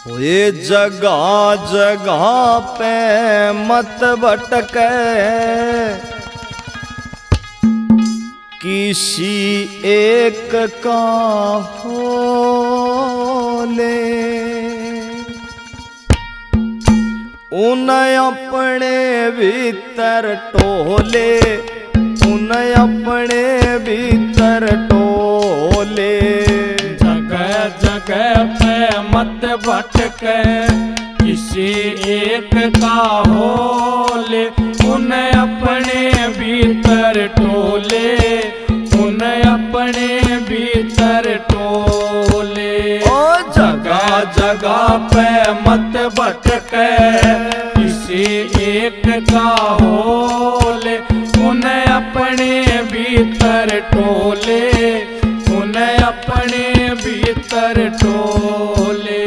ये जगह जगह पे मत भटके, किसी एक का हो ले। उन्हें अपने भीतर टोले, उन्हें अपने भीतर टोले। जगह जगह पे मत भटके, किसी एक का हो ले। उन्हें अपने भीतर टोले, उन्हें अपने भीतर टोले। ओ जगह जगह पे मत भटके, किसी एक का हो ले। उन्हें अपने भीतर टोले, उन्हें अपने भीतर टोले।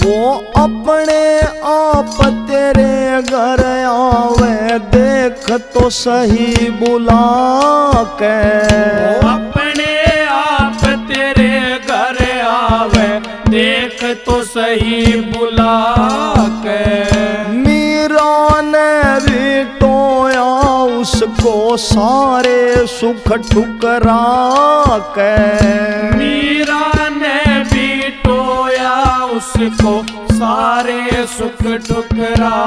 वो अपने आप तेरे घर आवे, देख तो सही बुला के। वो अपने आप तेरे घर आवे, देख तो सही बुला के। मीरा ने भी टोया उसको सारे सुख ठुकरा के। मीरा ने भी टोया उसको सारे सुख ठुकरा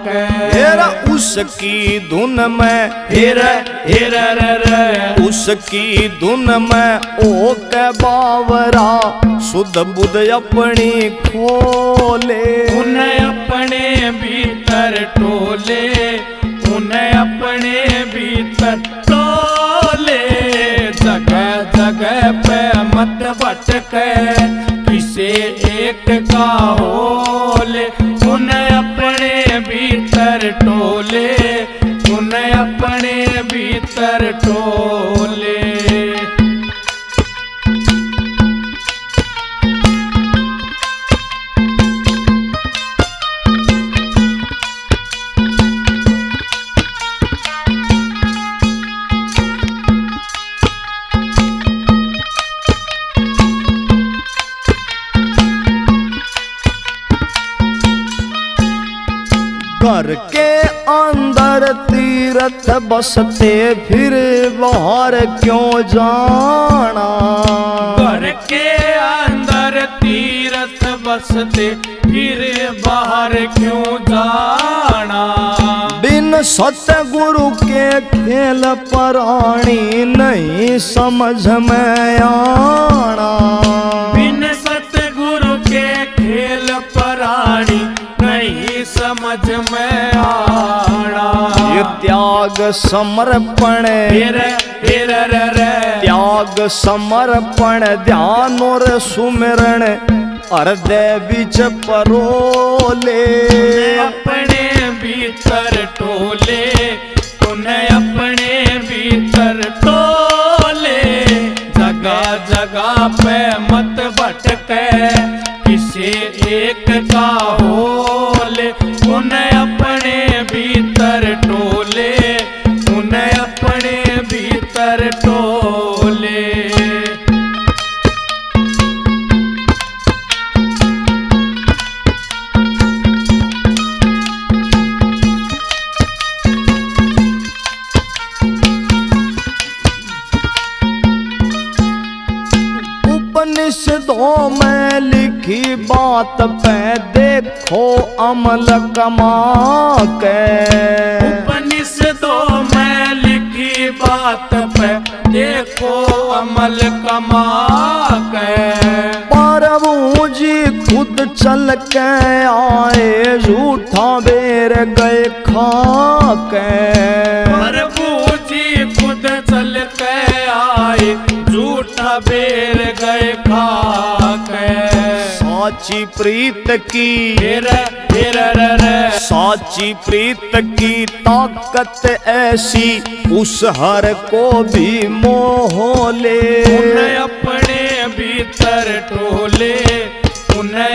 के। हेरा उसकी धुन में हेर हेर रे, उसकी धुन में ओ के बावरा सुध बुध अपनी खोले। उन्हें अपने भीतर टोले, उन्हें अपने भीतर टोले। जगह जगह पे मत भटके, किसी एक का हो ले। उन्हें अपने भीतर टोले, उन्हें अपने भीतर टोले। घर के अंदर तीरथ बसते, फिर बाहर क्यों जाना। घर के अंदर तीरथ बसते, फिर बाहर क्यों जाना। बिन सतगुरु के खेल प्राणी नहीं समझ में आना। बिन सतगुरु के खेल प्राणी नहीं समझ में आना। ये त्याग समर्पण, त्याग समर्पण ध्यान और सुमिरण हृदय बीच परोले। अपने भीतर टोले, उन्हें अपने भीतर टोले। जगह जगह पे मत भटके, किसी एक का हो ले। उन्हें अपने भीतर टोले, उन्हें अपने भीतर टोले। उपनिषदों में लिखी बात पे देखो अमल कमा के। उपनिषदों में लिखी बात पे देखो अमल कमा के। प्रभु जी खुद चल के आए, झूठा बेर गए खा के। प्रभु जी खुद चल के आए, झूठा बेर गए खा के। साची प्रीत की हेर हेर रे, साची प्रीत की ताकत ऐसी, उस हर को भी मोह ले। उन्हें अपने भीतर टोले, उन्हें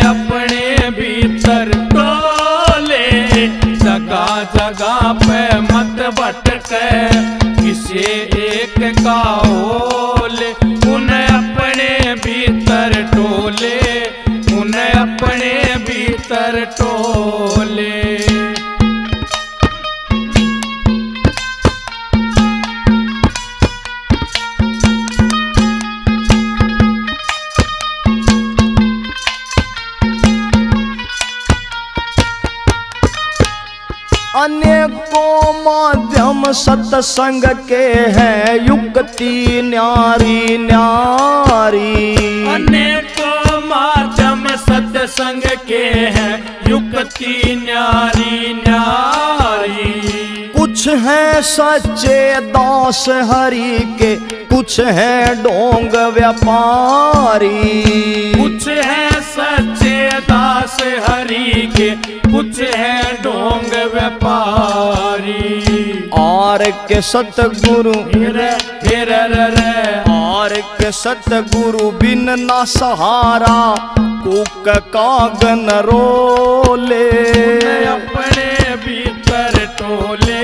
का ओले, उन्हें अपने भीतर टोले, उन्हें अपने भीतर टोले। अनेकों माध्यम सत्संग के हैं युक्ति न्यारी न्यारी। अनेकों माध्यम सत्संग के हैं युक्ति न्यारी न्यारी। कुछ हैं सच्चे दास हरि के, कुछ हैं ढोंग व्यापारी। कुछ हैं सच्चे दास हरि के, कुछ हैं ढोंग व्यापारी। और के सतगुरु और के सतगुरु बिन ना सहारा, कुक कागन रोले। उन्हें अपने भीतर टोले,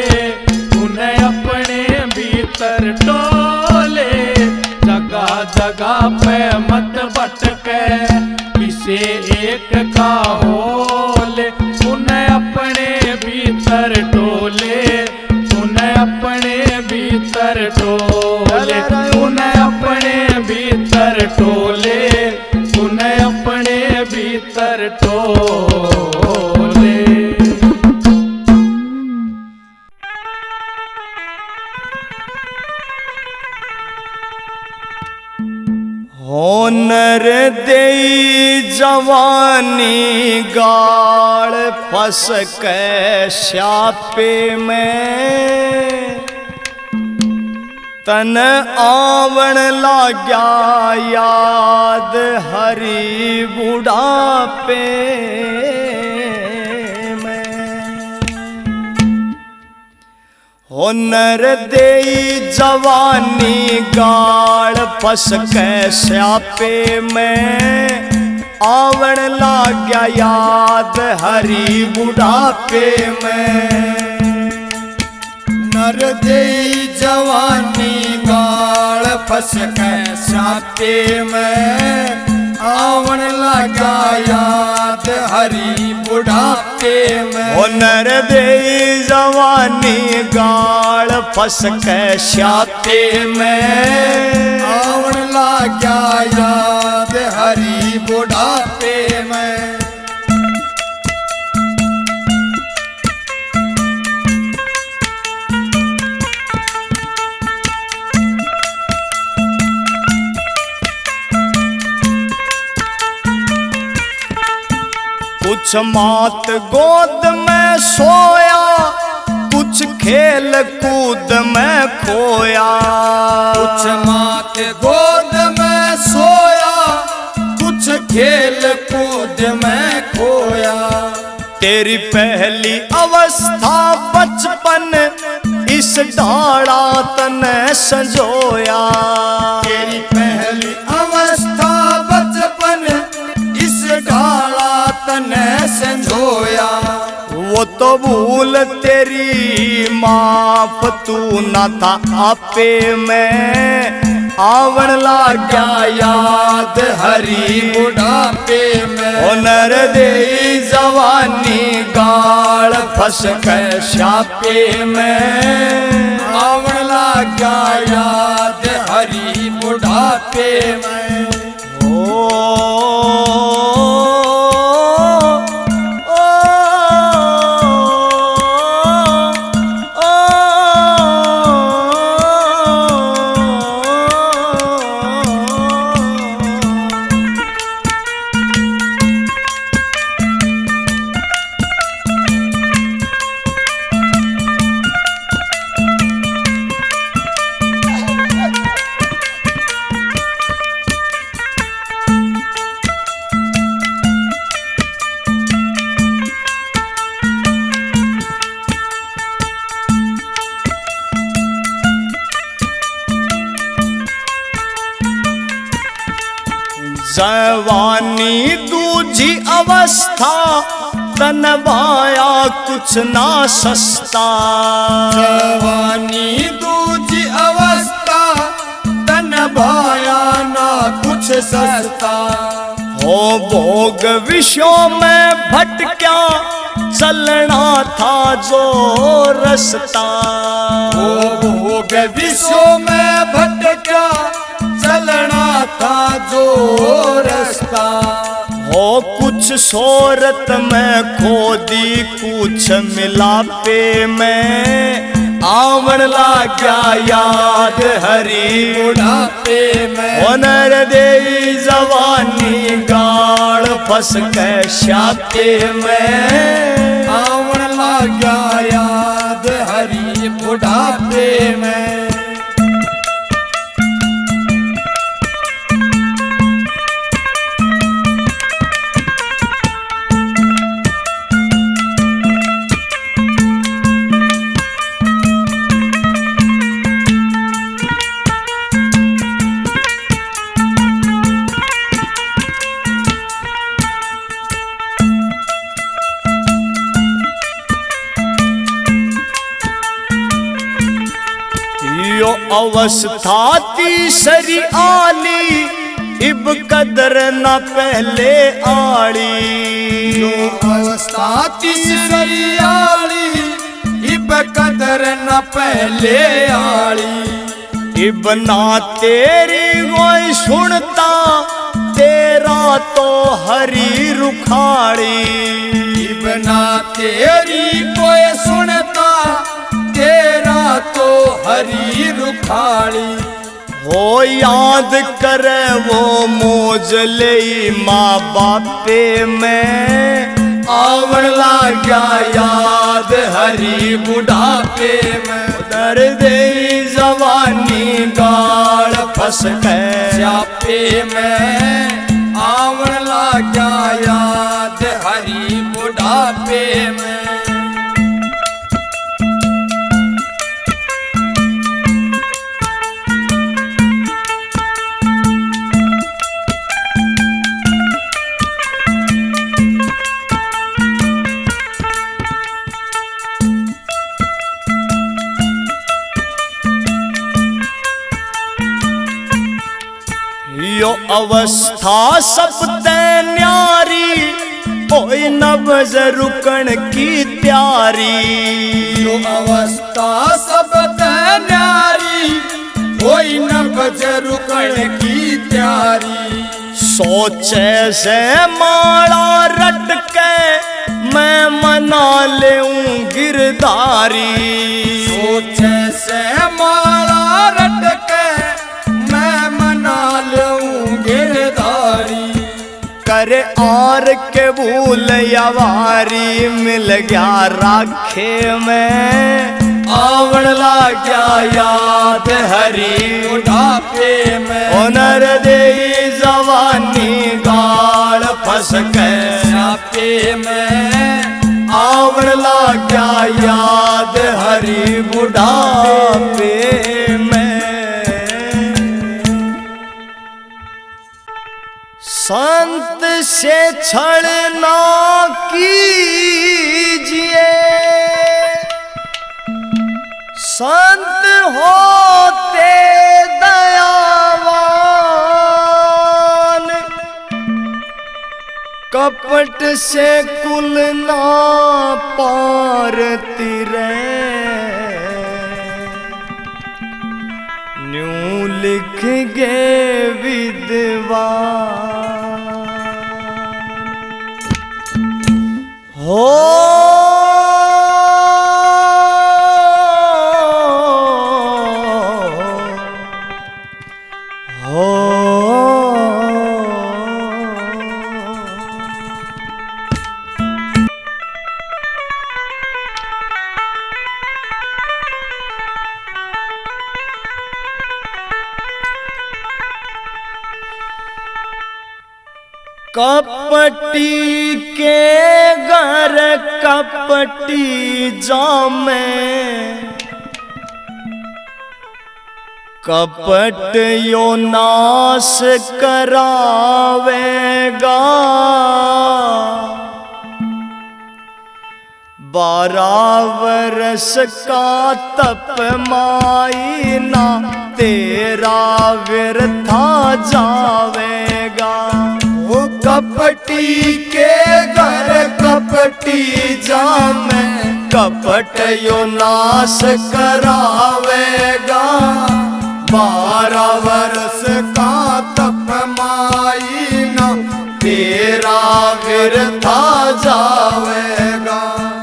उन्हें अपने भीतर टोले। जगह जगह पे मत भटके, किसे एक का होले। उन्हें अपने भीतर टोले, उन्हें अपने भीतर टोले, उन्हें अपने भीतर टोले, उन्हें अपने भीतर टोले। होनर देई जवानी गाड़ फंस के स्यापे में, तन आवण लाग्या याद हरी बुढ़ापे में। होनर देई जवानी गाड़ फंस के स्यापे में, आवण लाग्या याद हरी बुढ़ापे में। नर देई जवानी गाड़ फंस के स्यापे में, आवण लगा याद हरी बुढ़ापे में। होनर देई जवानी गाड़ फंस के स्यापे में, आवण लगा याद हरी बुढ़ापे में। कुछ मात गोद में सोया, कुछ खेल कूद में खोया। कुछ मात गोद में सोया, कुछ खेल कूद में खोया। तेरी पहली अवस्था बचपन, इस डाड़ा तने संजोया। तेरी पहली अवस्था बचपन, इस डाला तने संजोया। वो तो भूल तेरी माफ तू न था आपे में, आवण लाग्या याद हरी बुढ़ापे में। होनर देई जवानी गाड़ फंस के स्यापे में, आवण लाग्या याद हरी बुढ़ापे में। जवानी दूजी अवस्था, तन बाया कुछ ना सस्ता। जवानी दूजी अवस्था, से सस्ता। हो भोग विषयों में भटक्या चलना था जो रास्ता। हो भोग विषयों में भटका चलना था जो रास्ता। हो कुछ शोहरत में खो दी कुछ मिलापे में आवन लाग्या याद हरी बुढ़ापे में। होनर दे जवानी गाल फंस के श्यापे में आवन लाग्या याद हरी बुढ़ापे में। यो अवस्था तीसरी आली इब कदर न पहले आड़ी। जो अवस्था तीसरी आली इब कदर न पहले आली। इब ना तेरी कोई सुनता तेरा तो हरी रुखाड़ी। इब ना तेरी कोई सुनता तेरा तो हरी रुखाड़ी। हो याद करे वो मौज ले माँ बापे में आवन लाग्या याद हरी बुढ़ापे में। दर्द जवानी गाल फंस गए श्यापे में आवन लाग्या याद हरी बुढ़ापे में। यो अवस्था सब ते न्यारी ओए नब्ज रुकन की त्यारी। यो अवस्था सब न्यारी कोई न बज रुकन की त्यारी। सोचे से माला रट के मैं मना लेऊं गिरधारी। सोचे से माला रट के मैं मना लूं गिरधारी। करे और के भूल यवारी मिल गया राखे में आवन लाग्या याद हरी बुढ़ापे में। होनर दे जवानी गाल फंस गए श्यापे में आवन लाग्या याद हरी बुढ़ापे में। संत से छलना कीजिए संत होते दयावान। कपट से कुल ना पारती रे न्यू लिख गे विद्वान। हो कपटी के घर कपटी जामे कपट यो नाश करावेगा। 12 वर्ष का तप माई ना तेरा व्यर्था जावेगा। ओ कपटी के घर कपटी जामे, कपट यो नाश करावेगा। 12 वर्ष का तप माई ना तेरा व्यर्था जावेगा।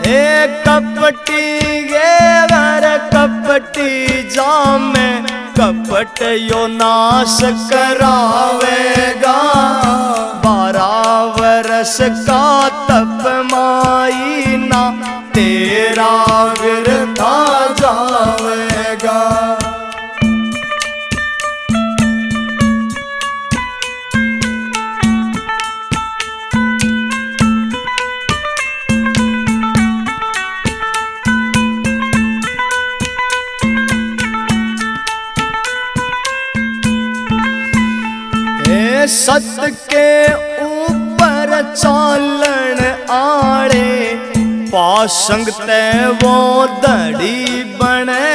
ए कपटी गे घर कपटी जामे, कपट यो नाश करावेगा। 12 वर्ष का तप माई ना तेरा व्यर्था जावेगा। सत के ऊपर चालन आड़े, पासंग ते वो दड़ी बने।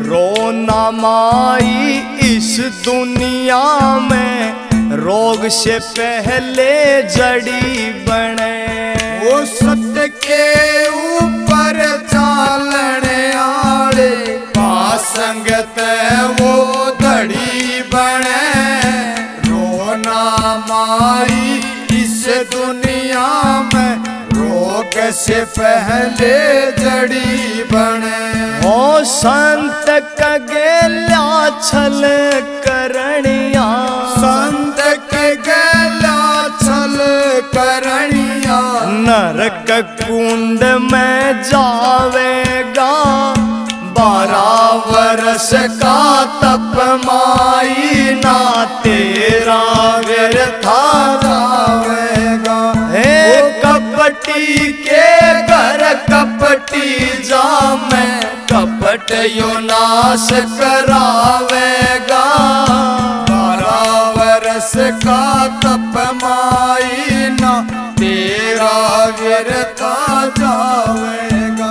रोना माई इस दुनिया में, रोग से पहले जड़ी बने। वो सत्य के ऊपर चालन आड़े, पासंगत वो दड़ी बने। रोना माई इस दुनिया में, रोग से पहले जड़ी बने। ओ संत कगेल्या छल करनिया, संत के गला छल करनिया। नरक कुंड में जावेगा। 12 वर्ष का तप माई ना तेरा व्यर्था जावेगा। हे कपटी के घर कपटी जामे, कपट यो नाश करावेगा। 12 वर्ष का तप माई ना तेरा व्यर्था जावेगा।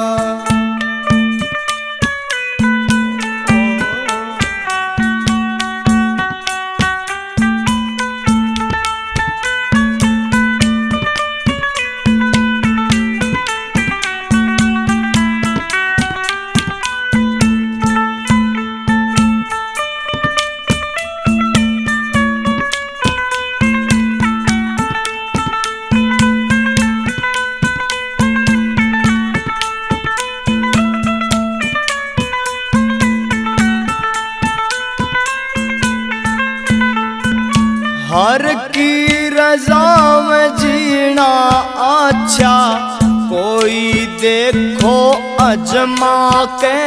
हर की रजा में जीना अच्छा, कोई देखो अजमा के।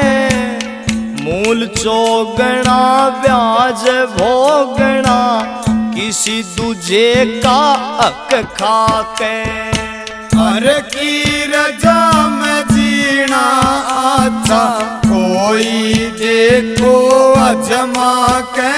मूल चोगना ब्याज भोगना, किसी दूजे का हक खाके। हर की रजा में जीना अच्छा, कोई देखो अजमा के।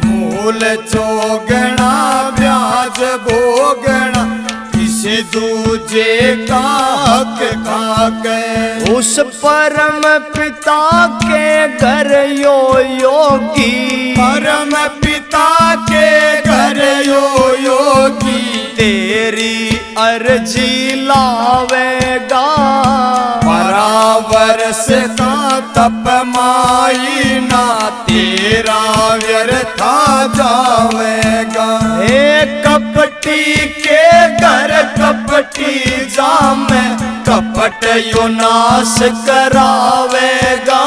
मूल चोगना ब्याज भोगना, किसी दूजे का हक खाके। उस परम पिता के घर यो योगी, परम पिता के घर यो योगी। तेरी अर्जी लावेगा। 12 वर्ष का तप माई ना तेरा व्यर्था जावेगा। हे कपटी के घर कपटी जामे, कपट यो नाश करावेगा।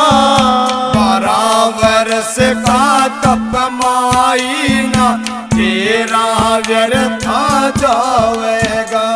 12 वर्ष का तप माई ना तेरा व्यर्था जावेगा।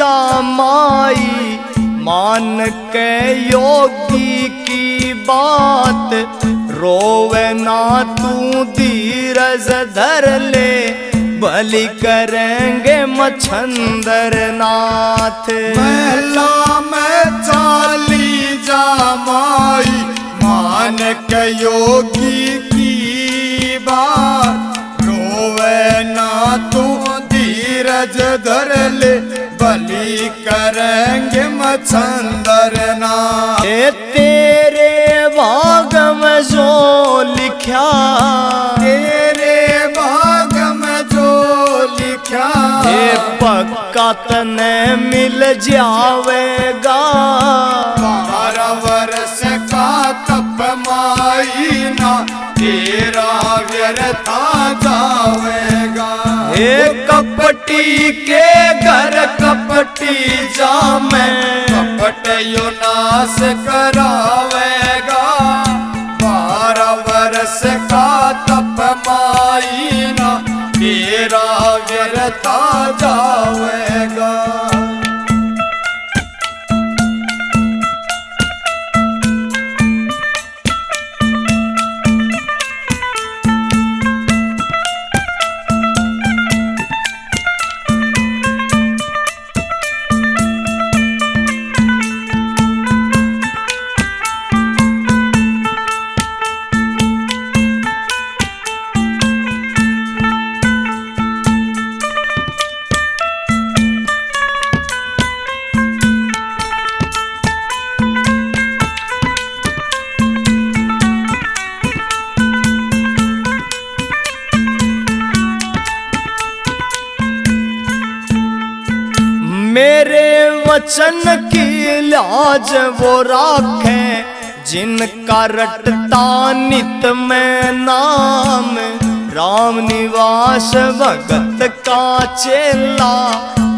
जामाई, मान के योगी की बात, रोवे ना तू धीरज धर ले, बलि करेंगे मच्छंदर नाथ। महला में चाली जामाई, मान के योगी की बात, रोवे ना तू धीरज धर ले, बलि करेंगे मच्छंदर नाथ। तेरे भाग में जो लिखा, तेरे भाग में जो लिखा, ये पक्का तने मिल जावेगा। 12 वर्ष का तप माई ना, तेरा व्यर्था जावेगा। हे कपटी के घर कपटी जामे, कपट यो नाश करावेगा। 12 वर्ष का तप माई ना, तेरा व्यर्था जावेगा। मेरे वचन की लाज वो राखे, जिनका रटता नित में नाम। राम निवास भगत का चेला,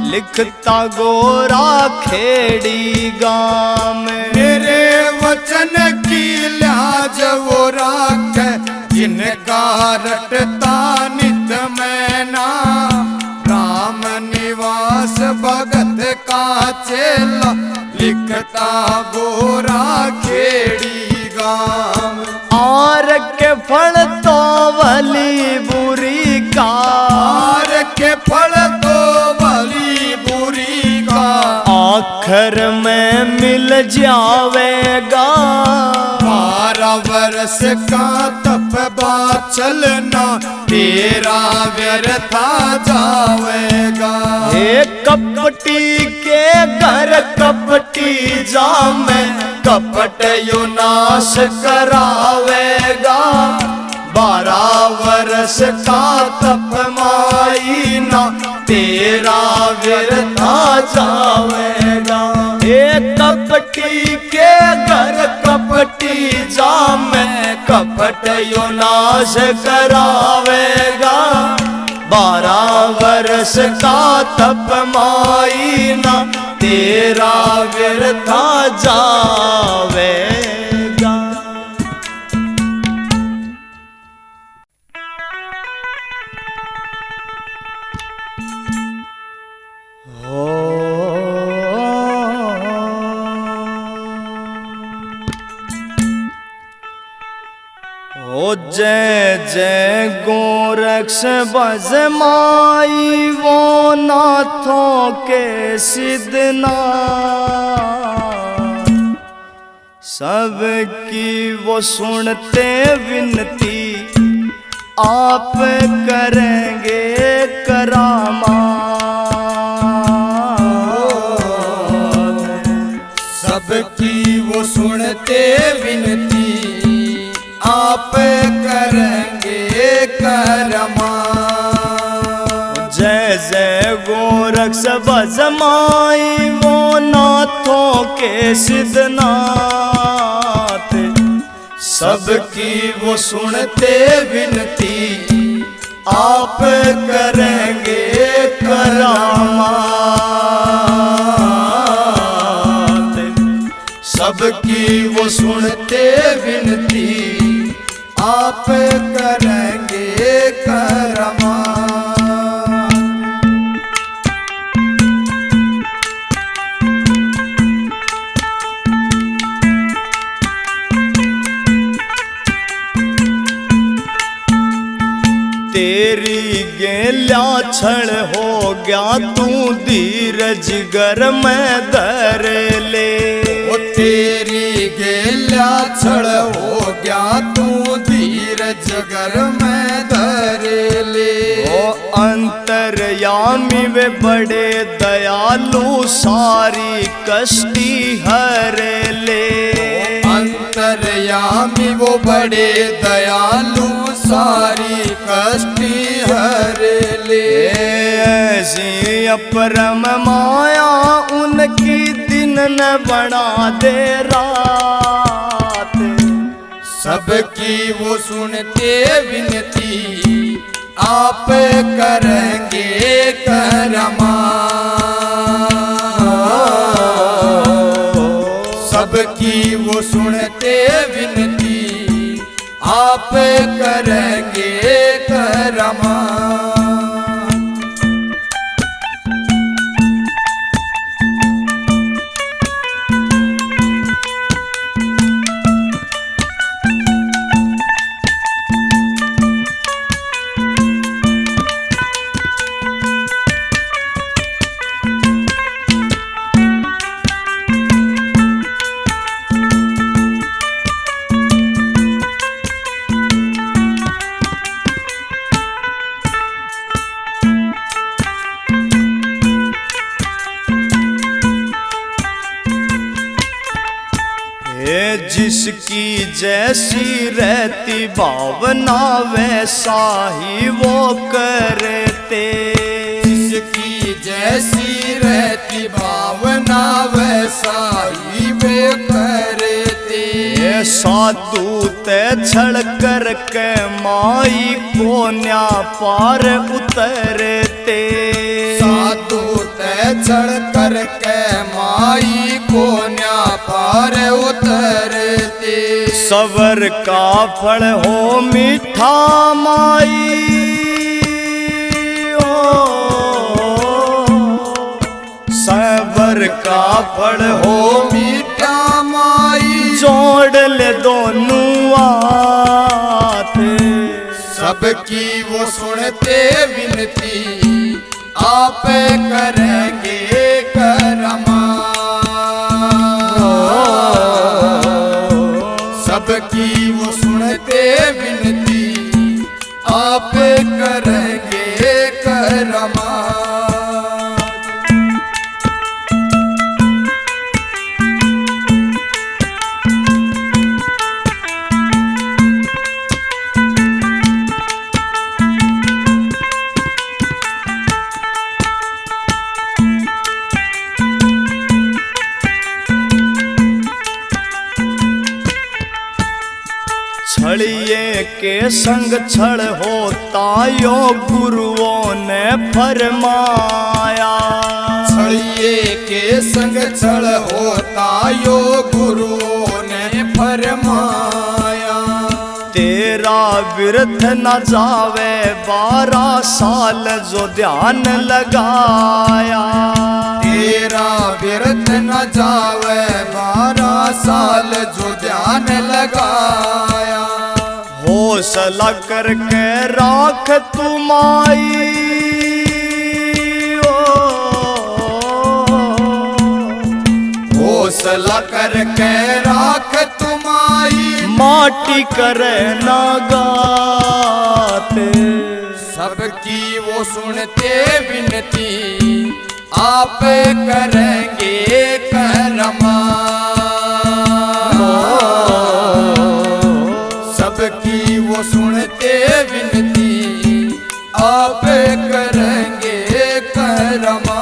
लिखता गोरा खेड़ी गाम। मेरे वचन की लाज वो राखे, जिनका रटता नित में नाम। राम निवास भगत का चेला, लिखता गोरा खेड़ी गाम। आर के फल तो भली बुरी का, आर के फल तो भली बुरी का, आखिर में मिल जावेगा। 12 वर्ष का तप बा चलना, तेरा व्यर्था जावेगा। हे कपटी के घर कपटी जामे, कपट यो नाश करावेगा। 12 वर्ष का तप माई ना, तेरा व्यर्था जावेगा। हे कपटी के घर कपटी जामे, कपट यो नाश करावेगा। 12 वर्ष का तप माई ना, तेरा व्यर्था जावेगा। ओ जय जय गोरक्ष बजमाई, वो नाथों के सिद्धनाथ। सबकी वो सुनते विनती, आप करेंगे करामात। सबकी वो सुनते विनती, आप करेंगे करमा। जय जय गोरक्ष बजमाई, वो नाथों के सिद्धनाथ। सबकी वो सुनते विनती, आप करेंगे करामात। सबकी वो सुनते विनती, आप करेंगे करामात। तेरी गेल्या छड़ हो गया तू धीरज घर में धर ले। ओ तेरी गेल्या छड़ हो गया तू धीरज घर में धर ले। ओ अंतर्यामी वे बड़े दयालु सारी कष्टी हर ले। अंतर्यामी वो बड़े दयालु सारी कष्टी हर ले। ऐसी अपरम माया उनकी दिन न बना दे रात। सबकी वो सुनते विनती आप करेंगे करमा। सबकी वो सुनते विनती आप करेंगे करमा। जिसकी जैसी रहती भावना वैसा ही वो करते। जिसकी जैसी रहती भावना वैसा ही वे करते। ये साधु ते छड़ कर के माई को न्या पार उतरते। साधु ते छड़ कर के माई को न्या पार उतरते। सबर का फल हो मीठा माई ओ। सबर का फल हो मीठा माई जोड़ ले दोनों हाथ। सबकी वो सुनते विनती आप करेंगे करमा। सबकी वो सुनते विनती आप करेंगे करमा। छड़िए के संग छड़ होता यो गुरुओं ने फरमाया। छड़िए के संग छड़ होता यो गुरुओं ने फरमाया। तेरा विरथ न जावे 12 साल जो ध्यान लगाया। तेरा व्यर्थ न जावे 12 साल जो ध्यान लगाया। हौसला करके राख तुम आई ओ। हौसला करके राख तुम आई। माटी करे ना गाते। सबकी वो सुनते विनती आप करेंगे करमा। सबकी वो सुनते विनती आप करेंगे करमा।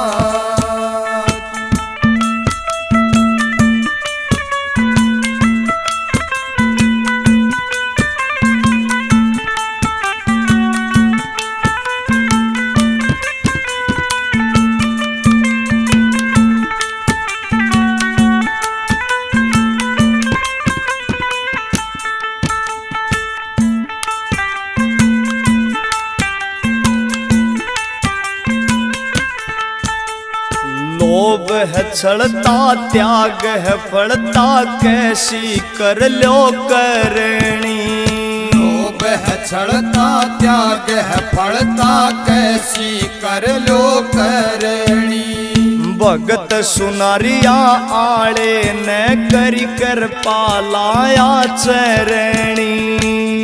लोभ है छड़ता त्याग है फलता कैसी कर लो करनी। लोभ है छड़ता त्याग है फलता कैसी कर लो करणी। भगत सुनारिया आले ने करी कर पालाया चरणी।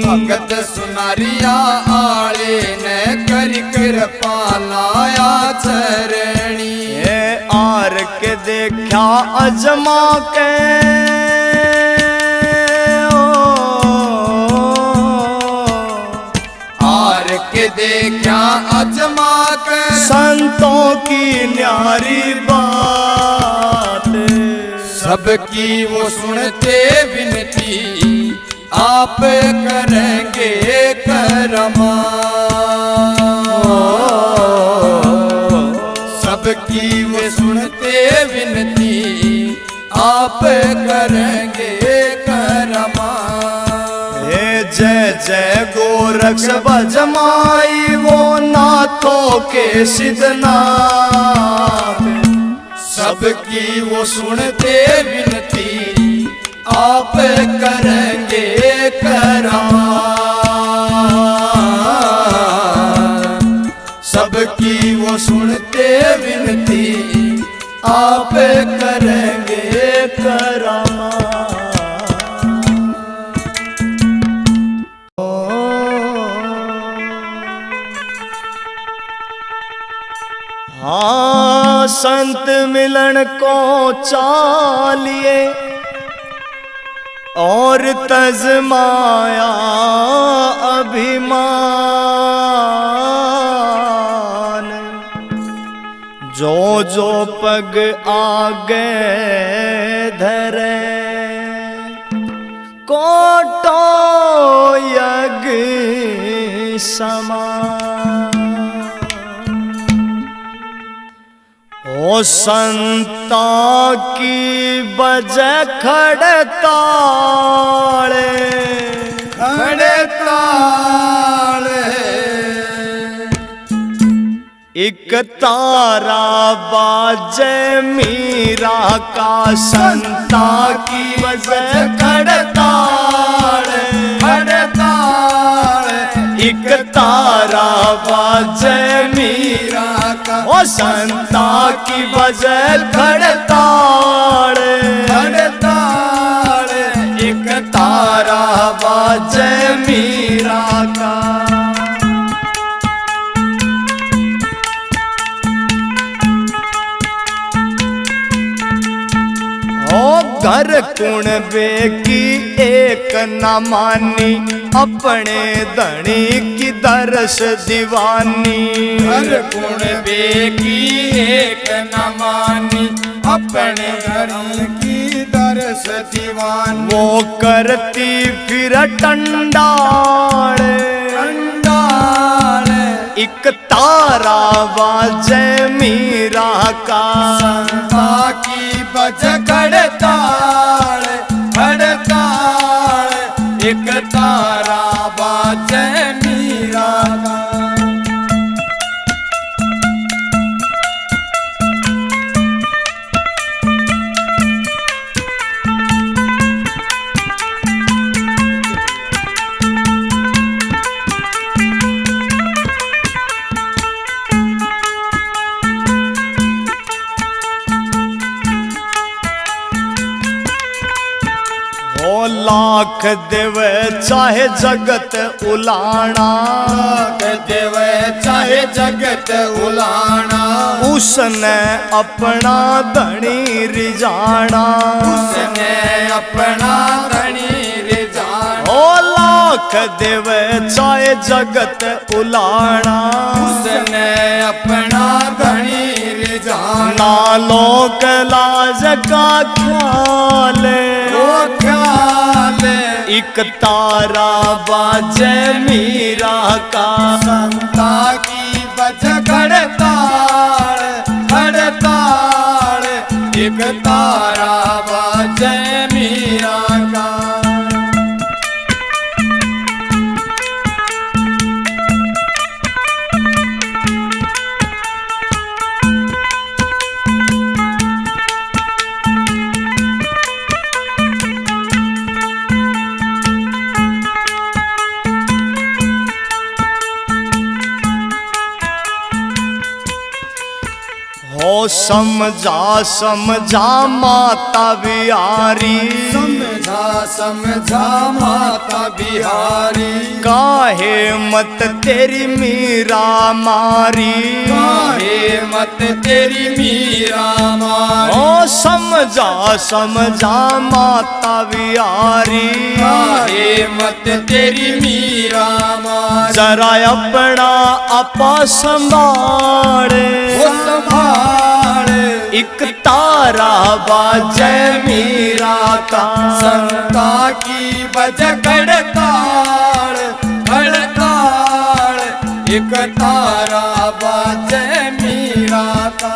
भगत सुनारिया आले ने करी कर पालाया चरणी। ये आर के देखा अजमा के आर के देखा अजमा के संतों की न्यारी बात। सबकी वो सुनते विनती आप करेंगे करमा। सबकी वो सुनते विनती आप करेंगे करमा। हे जय जय गोरक्ष भजमाई वो नाथों के सिद्धनाथ। सबकी वो सुनते विनती आप करेंगे करमा। सबकी वो सुनते विनती आप करेंगे करमा। हाँ संत मिलन को चालिए और तजमाया अभिमान। जो जो पग आगे धरे कोटो यज्ञ समान। ओ संता की बजह खड़ताले खड़ताले। एक तारा बाजे मीरा का संता की बजह खड़ताले खड़ताले। एक तारा बाजे मीरा का ओ संता की बजह खड़ताले खड़ताले। एक तारा बाजे मीरा का। ओ घर कुणबे की एक न मानी अपने धनी की दरस दीवानी। घर कुणबे की एक न मानी अपने घर की दरस दीवानी। वो करती फिर टंडाल टंडाल। एक तारा बाजे मीरा का संता की बज खड़ताल खड़ताल। एक तारा बाजे मीरा का। लाख देवे चाहे जगत उलाना। लाख देवे चाहे जगत उलाना। उसने अपना धनी रिजाना। उसने अपना धनी रिजाना। ओ लाख देवे चाहे जगत उलाना। उसने अपना धनी रिजाना। ना लोक लाज का ख्याल एक तारा बाजे मीरा का। संता की बज खड़ताल खड़ताल। एक तारा बाजे मीरा का। समझा समझा माता बिहारी, समझा समझा माता बिहारी, काहे मत तेरी मीरा मारी, काहे मत तेरी मीरा मारी, ओ समझा समझा माता बिहारी, काहे मत तेरी मीरा मारी, जरा अपना आपा संभाले, वो संभाल एक तारा बाजे मीरा का, संता की बज खड़ताल खड़ताल, एक तारा बाजे मीरा का।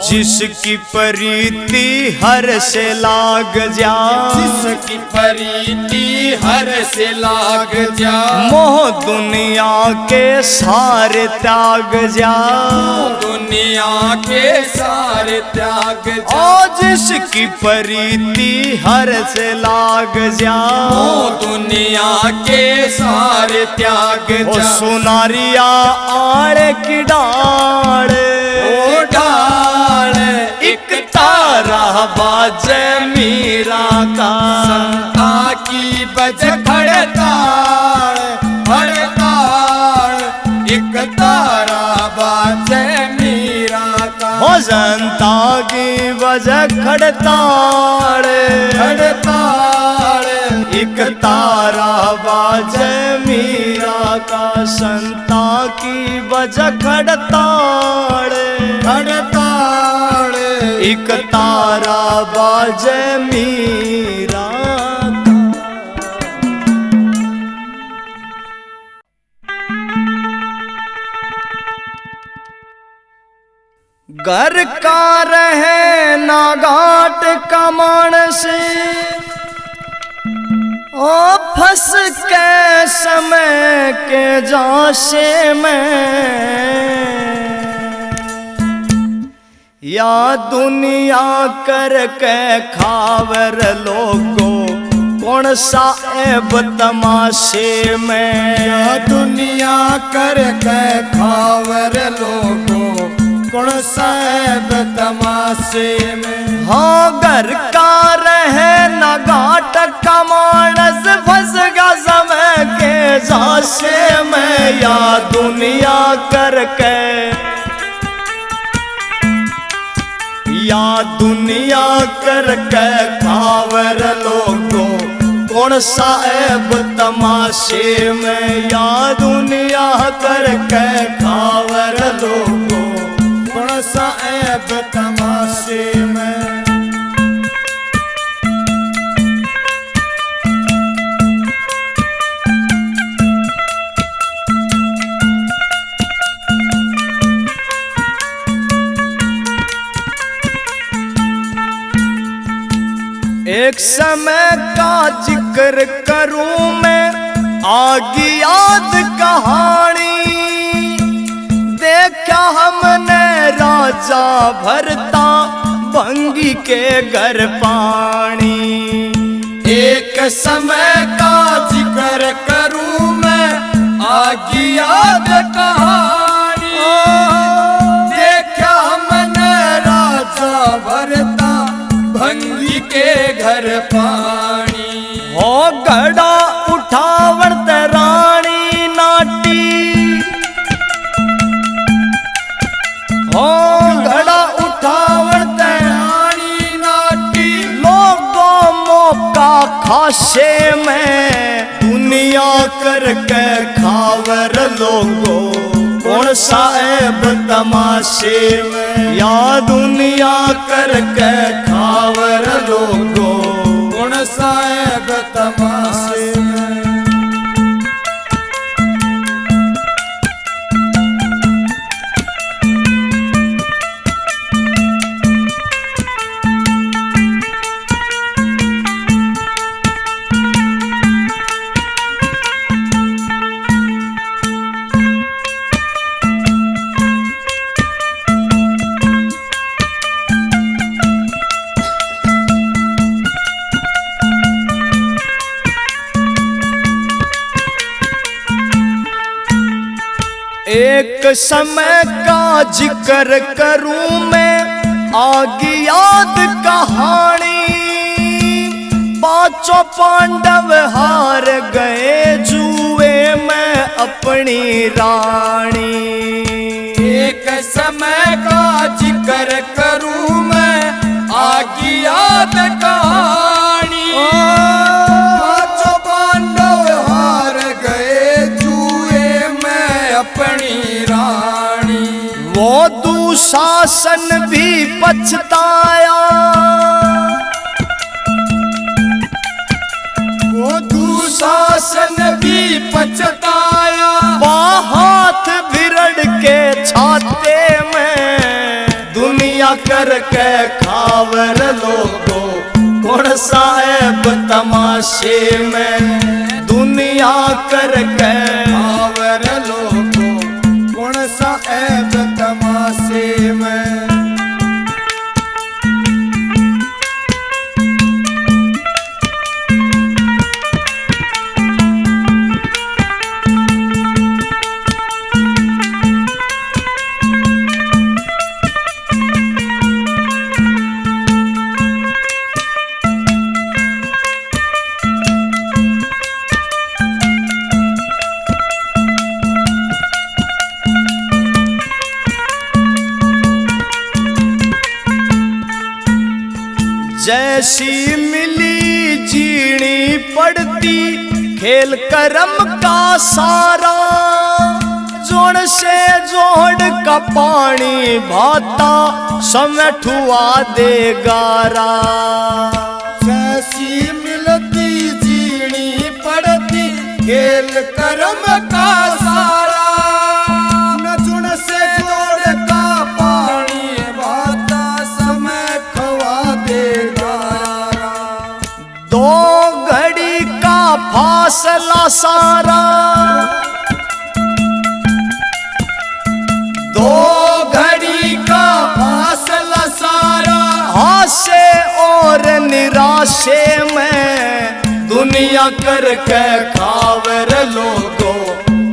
जिसकी प्रीति हर से लाग जा, जिसकी प्रीति हर से लाग जा, मोह दुनिया के सारे त्याग जा, दुनिया के सारे त्याग जा, ओ जिसकी प्रीति हर से लाग जा, ओ दुनिया के सारे त्याग ओ जा, सुनारिया आड़ की डाड़, ओ डाल एक तारा बाजे मीरा का, संता की बज खड़ताल खड़ताल, एक तारा बाजे मीरा का, हो जनता की वजह खड़ताड़ खड़ताल, एक तारा बाजे मीरा का, संता की वजह खड़ताड़ खड़ताल, एक तारा बाजे मीरा का। घर का रहे ना घाट का मानस, ओ फंस के समय के जाशे में, या दुनिया करके खावर लोगो कौन सा ऐब तमाशे में, या दुनिया करके खावर लोगो कौन साहेब तमाशे में, हाँ घर का रहे न घाट का मानस, फंस गया समय के जाशे में, या दुनिया करके, या दुनिया करके खावर लोगो कौन सा ऐब तमाशे में, या दुनिया करके खावर लोगो कौन सा ऐब तमाशे में। एक समय का जिक्र करूं मैं, आगी याद कहानी, देखा हमने राजा भरता भंगी के घर पानी। एक समय का जिक्र करूं मैं, आगी याद कहानी, देखा हमने राजा भरता भंगी के घर पानी। हो घड़ा उठावत रानी नाटी, हो घड़ा उठावत रानी नाटी, लोगों मौका खासे में, दुनिया करके खावर लोगो कौन सा ऐब तमाशे में, या दुनिया करके खावर लोगो कौन सा ऐब तमाशे में। एक समय का जिक्र करूं मैं, आगे याद कहानी। पांचों पांडव हार गए जुए में अपनी रानी। एक समय का जिक्र करूं मैं, आगे याद कहानी। पांचों पांडव हार गए जुए में अपनी रानी। वो दुशासन भी पछताया, वो दुशासन भी पछताया। हाथ भिरड़ के छाते में, दुनिया करके खावर लोगो कौन साहेब तमाशे में। दुनिया करके खावर लोगो कौन साहेब तमाशे में। जैसी मिली जीनी पड़ती, खेल करम का सारा। जोड़ से जोड़ का पानी भाता, समेठुआ दे गारा। जैसी मिलती जीनी पड़ती, खेल करम का सारा। न जुड़ से जोड़ का पानी भाता, समय खवा देगा। दो घड़ी का फासला सारा, दो घड़ी का फासला सारा। हासे और निराशे में, दुनिया करके खावर लोगो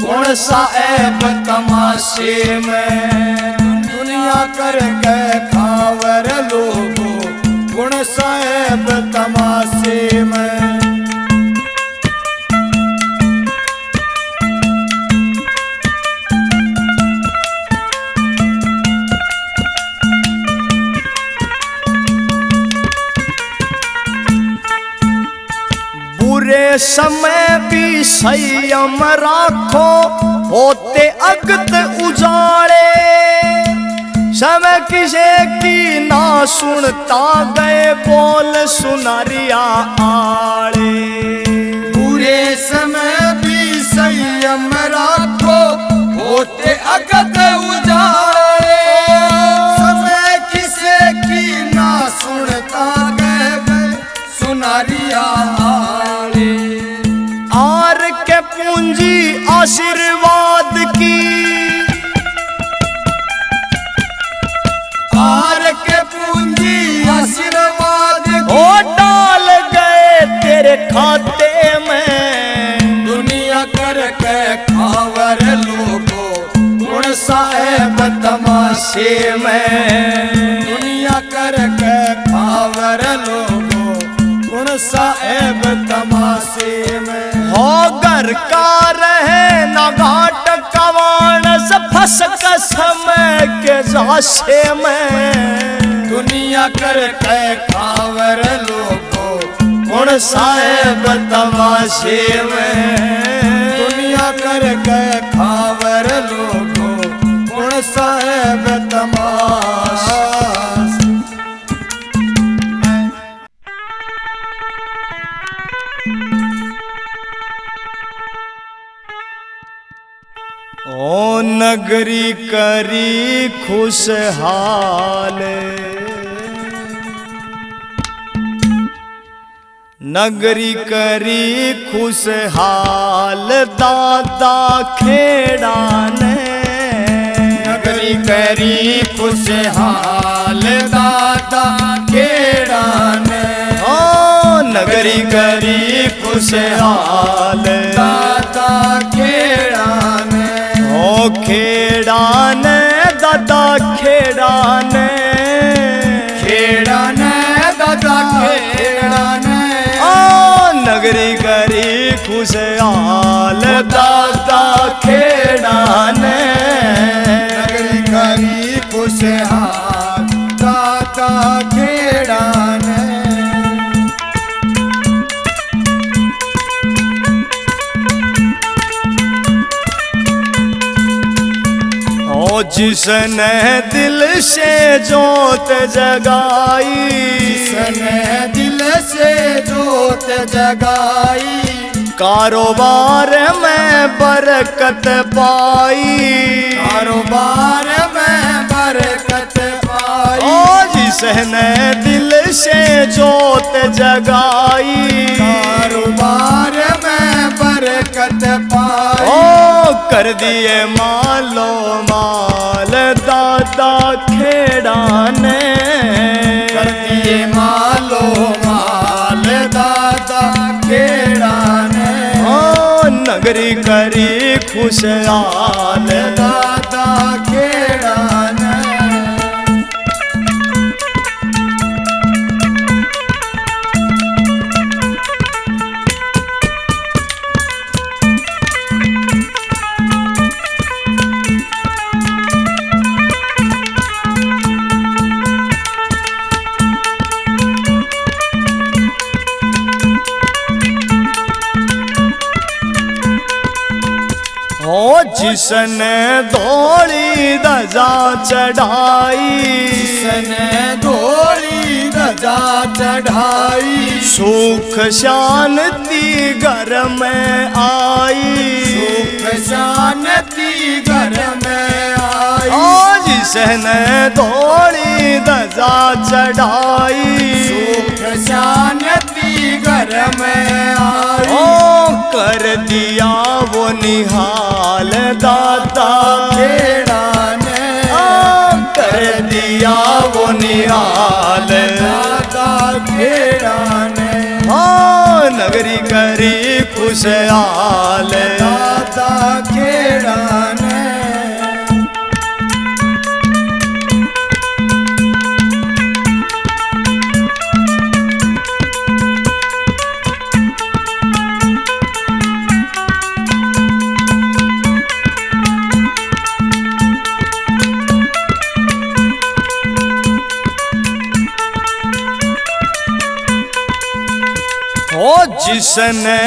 कौन सा ऐब तमाशे में। दुनिया करके खावर लोगो कौन सा ऐब तमाशे में। बुरे समय भी संयम राखो, होते अगत उजाड़े। समय किसे की ना सुनता, गए बोल सुनारिया आड़े। बुरे समय भी संयम राखो, होते अगत उजाड़े। समय किसे की ना सुनता, गए सुनारिया आड़े। आर के पूंजी आशीर्वाद की, आर के पूंजी आशीर्वाद हो डाल गए तेरे खाते में। दुनिया करके खावर लोगो कौन सा ऐब तमाशे में। दुनिया करके खावर लोगो कौन सा ऐब तमाशे में। हो घर का रहे न घाट कवाण, से फंस का समय के जाशे में। दुनिया करके खावर लोगो कौन सा ऐब तमाशे में। दुनिया करके खावर लोगो कौन सा ऐब तमाशे। ओ नगरी करी खुशहाल, नगरी करी खुशहाल दादा खेड़ा ने। नगरी करी खुशहाल दादा खेड़ा ने। ओ नगरी करी खुशहाल दादा खेड़ा ने। ओ खेड़ा खुशहाल दादा खेड़ा ने नगरी करी खुशहाल दादा खेड़ा ने ओ जिसने दिल से जोत जगाई जिसने दिल से जोत जगाई कारोबार में बरकत पाई कारोबार में बरकत पाई ओ जिसने दिल से जोत जगाई कारोबार में बरकत पाई ओ कर दिए मालो माल दादा खेड़ा ने कर दिए मालो माल दादा खेड़ा ने ओ नगरी करी खुशहाल दादा खेड़ा ने ओ जिसने दौड़ी दजा चढ़ाई जिसने दौड़ी दजा चढ़ाई सुख शांति घर में आई सुख शांति घर में आई ओ जिसने दौड़ी दजा चढ़ाई सुख शांति घर में आई ओ कर दिया वो निहाल दादा खेड़ा ने ओ कर दिया वो निहाल दादा खेड़ा ने ओ नगरी करी खुशहाल दादा खेड़ा ने ओ जिसने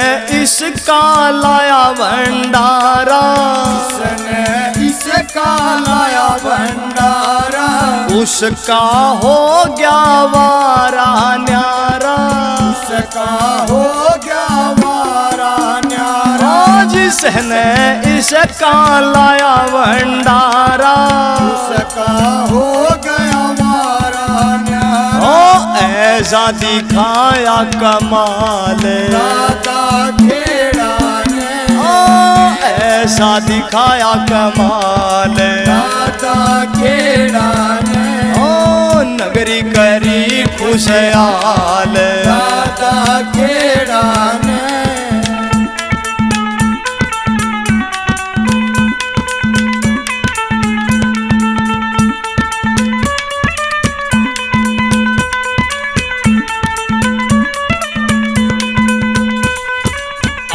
इसका लाया भंडारा जिसने इसका लाया भंडारा उसका हो गया वारा न्यारा उसका हो गया वारा न्यारा ओ जिसने इसका लाया भंडारा उसका हो गया वारा न्यारा ओ ऐसा दिखाया कमाल दादा खेड़ा ने ओ ऐसा दिखाया कमाल दादा खेड़ा ने ओ नगरी करी खुशहाल दादा खेड़ा ने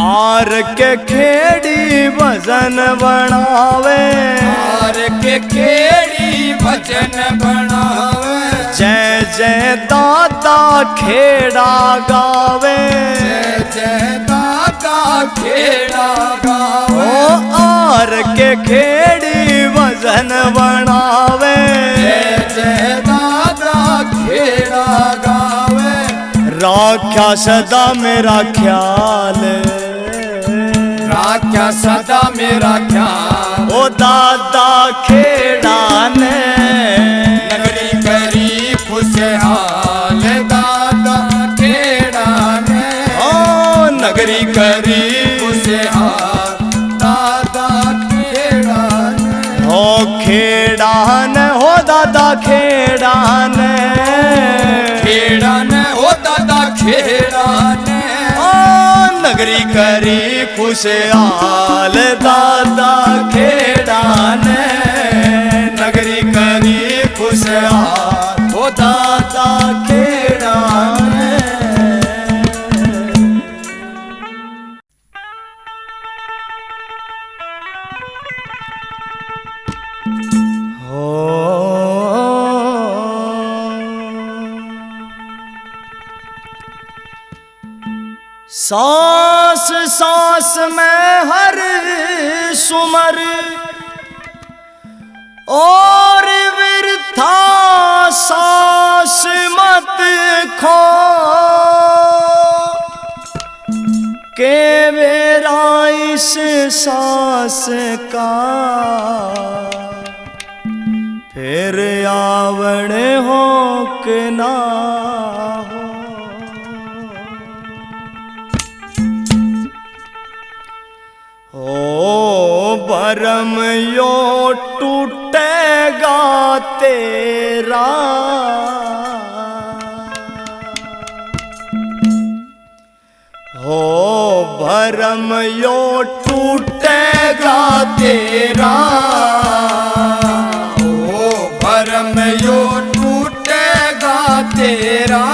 आर के खेड़ी वजन बनावे हार के खेड़ी भजन बनावे जय जय दादा खेड़ा गावे जय जय दादा खेड़ा गावे ओ आर के खेड़ी वजन बनावे जय जय दादा खेड़ा गावे राख्या सदा मेरा ख्याल राख्या सदा मेरा ख्याल ओ दादा खेड़ा ने नगरी करी खुशहाल दादा खेड़ा ने ओ नगरी करी खुशहाल दादा खेड़ा ने हो खेड़ा ने हो दादा खेड़ा ने खेड़ा ने हो दादा खेड़ा ने ओ नगरी करी खुशहाल दादा खेड़ा ने नगरी करी खुशहाल हो दादा खेड़ा ने सांस सांस में हर सुमर और वृथा सांस मत खो के मेरा इस सांस का फिर आवण हो के ना हो भरम यो टूटेगा तेरा हो भरम यो टूटेगा तेरा ओ भरम यो टूटेगा तेरा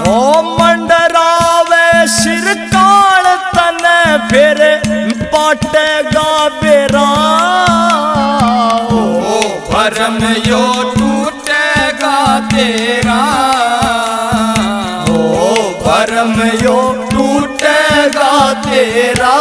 हो मंडरावे सिर काल तने फिर पाटेगा बेरा ओ भरम यो टूटेगा तेरा हो भरम यो टूटेगा तेरा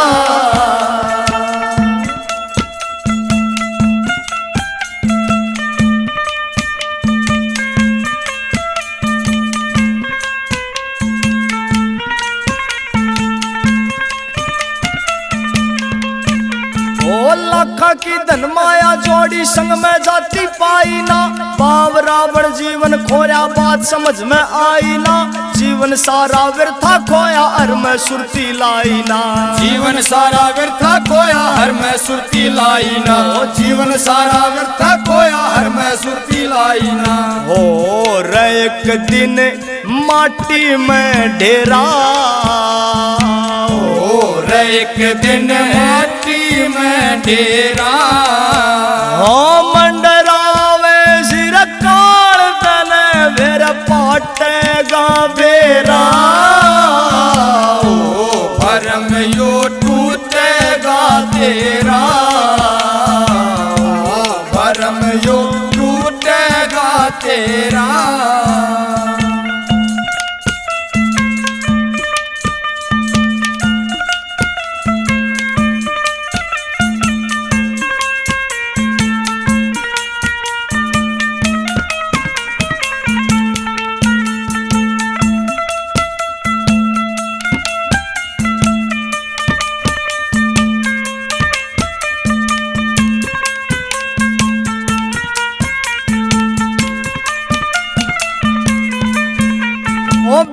लाखा की धन माया जोड़ी संग में जाती पाई ना बाव रावण जीवन खोया बात समझ में आई ना जीवन सारा व्यर्था खोया हर में सुरती लाई ना जीवन सारा व्यर्था खोया हर में सुरती लाई ना जीवन सारा व्यर्था खोया हर में सुरती लाई ना हो रे एक दिन माटी में ढेरा हो रे एक दिन माटी में ढेरा हो मंडरावे सिर काल तने फिर पाटेगा बेरा ओ भरम यो टूटेगा तेरा ओ भरम यो टूटेगा तेरा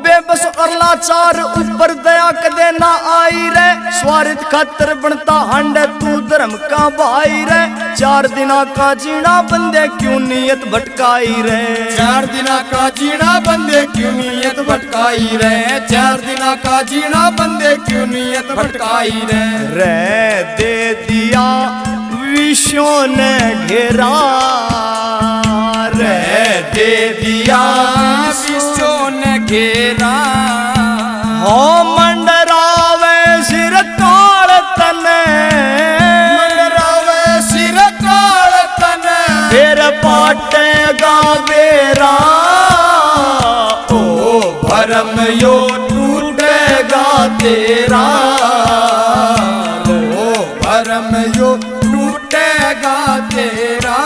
बेबस और लाचार ऊपर दया कदे ना आई रे स्वार्थ खातर बनता हंड तू धर्म का भाई रे 4 दिना का जीना बंदे क्यों नियत भटकाई रे 4 दिना का जीना बंदे क्यों नियत भटकाई रे 4 दिना का जीना बंदे क्यों नियत भटकाई रे दे दिया विश्व ने घेरा रे दे दिया विश्व ने घेरा हो मंडरावे सिर काल तने मंडरावे सिर काल तने फिर पाटेगा बेरा ओ भरम यो टूटेगा तेरा ओ भरम यो टूटेगा तेरा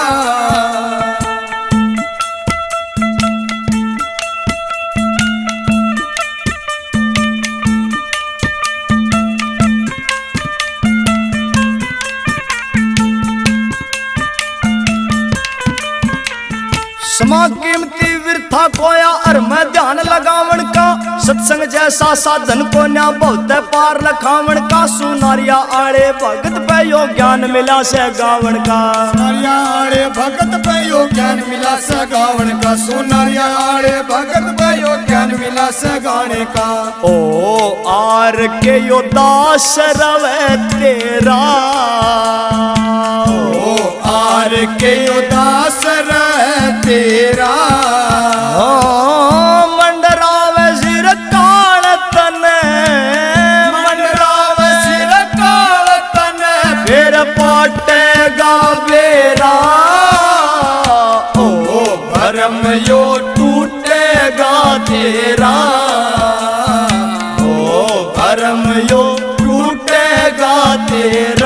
समा कीमती वृथा खोया और मैं ध्यान लगावण का सत्संग जैसा साधन को न्या बहुत पार लखावण का सुनारिया आड़े भगत पे यो ज्ञान मिला से गावण का सुनारिया आड़े भगत पे यो ज्ञान मिला से गावण का सुनारिया आड़े भगत पे यो ज्ञान मिला से गाने का ओ आर के यो दास रवे तेरा ओ आर के यो दास रहे तेरा मंडरावे सिर काल तने मंडरावे सिर काल तने फिर पाटेगा बेरा ओ भरम यो टूटेगा तेरा ओ तेरा